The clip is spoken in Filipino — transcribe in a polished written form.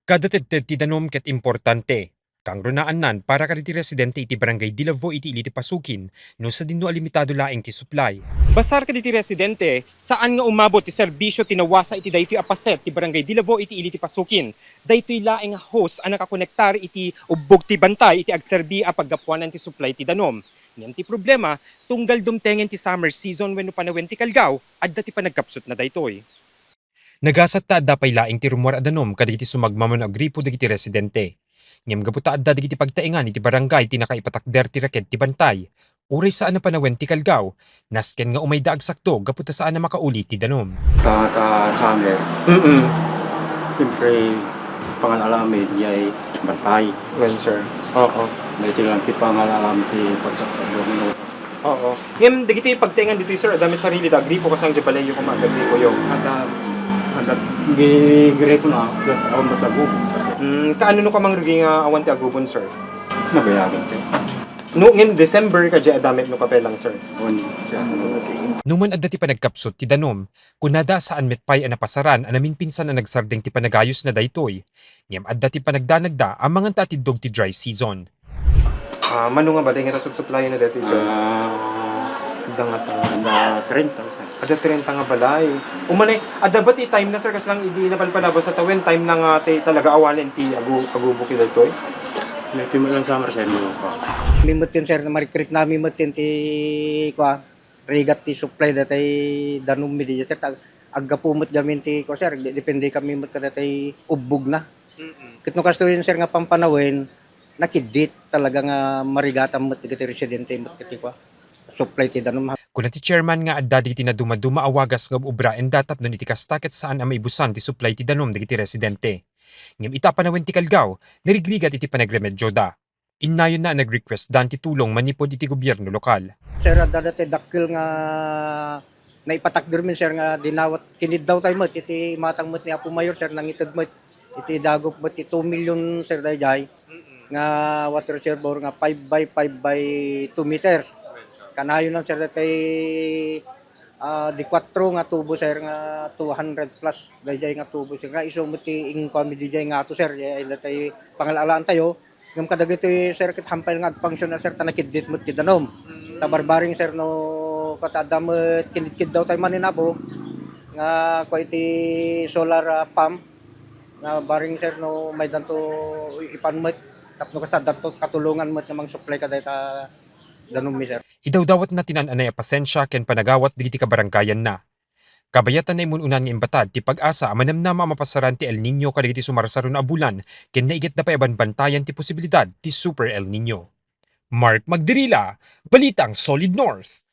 Kadated ti danom ket importante. Kang runaan nan para kaditi residente iti barangay Dilavo iti ili ti pasukin no sa dinno alimitado laeng ti supply. Basar kaditi residente saan nga umabot ti serbisyo tinawasa iti daytoy apaset ti barangay Dilavo iti ili ti pasukin. Daytoy laeng host ang nakakonektar iti ubbog ti bantay iti agserbi a paggapuanan ti supply ti danom. Ngem ti problema tunggal dumtengen ti summer season wenno panawen ti kalgaw adda ti panagkapsut na daytoy. Nagasat ta adda pay laing ti rumor adanom kadagiti sumagmamano agripo dagiti residente. Ngem gaputa adda dagiti pagtaengan iti barangay ti nakaipatakder ti raket ti bantay. Uray saan na panawen ti kalgaw, nasken nga umay daag sakto gaputa saan na makauli ti danom. Summer, siyempre, pangalalamid niya ay bantay. Well, sir. Oo. May lang ti pangalalam ti pagsaksak domino. Oo. Ngem dagiti pagtaengan dito sir, adami sarili da agripo kasang jabalayo ko magagripo yo. At gigre ko na, ako matago. Kaano no ka mang rugi nga awan ti agubon sir? Nabayagan ko. No, ngem December ka dya adamit no kapelang sir. Awan siya. Numan adda ti panagkapsot ti danom, kunada saan metpay a napasaran anamin pinsan na nagsardeng ti panagayos na daytoy. Ngem adda ti panagdanagda ang mga tatidog ti dry season. Mano nga ba dahil nga supply na dati sir? Adda nga 30,000. Ada 30 nga balay. Umanay, ada ba ti time na sir kas lang idi napalpalabo sa tawen time na nga ti talaga awanen ti agubuki daytoy. Medyo mo lang summer sa inyo pa. Mimot yun sir na marikrit na mimot yun ti kwa rigat ti supply datay danom mi di sir agapumot gamin ti ko sir depende kami mot datay ubog na. Kitno kasto yun sir nga pampanawen nakidit talaga nga marigatan mot ti residente mot ti kwa supply ti danom. Kuna ti chairman nga adda digiti na dumaduma awagas nga ubra and datap no iti kastaket saan a maibusan ti supply ti danom digiti residente. Ngem ita panawen ti kalgaw, nirigligat iti panagremedyo da. Innayon na nag-request dan ti tulong manipod iti gobyerno lokal. Sir adda dati dakkel nga naipatakder min sir nga dinawat kinid daw tay mot iti matang mot ni Apo Mayor sir nangited mot iti dagop mot iti 2 million sir dayjay nga water reservoir nga 5 by 5 by 2 meters. Kanayon lang sir datay di 4 nga tubo sir nga 200 plus dayjay nga tubo sir nga isumot ti income dayjay nga ato sir ay datay pangalalaan tayo ngem kadagiti sir ket hampay nga function na sir tanakidit met ti danom tabarbaring sir no katadamot kinidkid daw tay maninabo nga ko iti solar pump nga baring sir no may danto ipanmet tapno kasadanto katulungan met nga mang supply kaday ta danom mi sir. Idawdawat na tinan-anay a pasensya ken panagawat digiti kabaranggayan na. Kabayatan na imununan nga imbatad ti pag-asa manamnama mapasaran ti El Nino kadagiti sumarsaron a bulan ken naigit na pa bantayan ti posibilidad ti Super El Nino. Mark Magdirila, Balitang Solid North.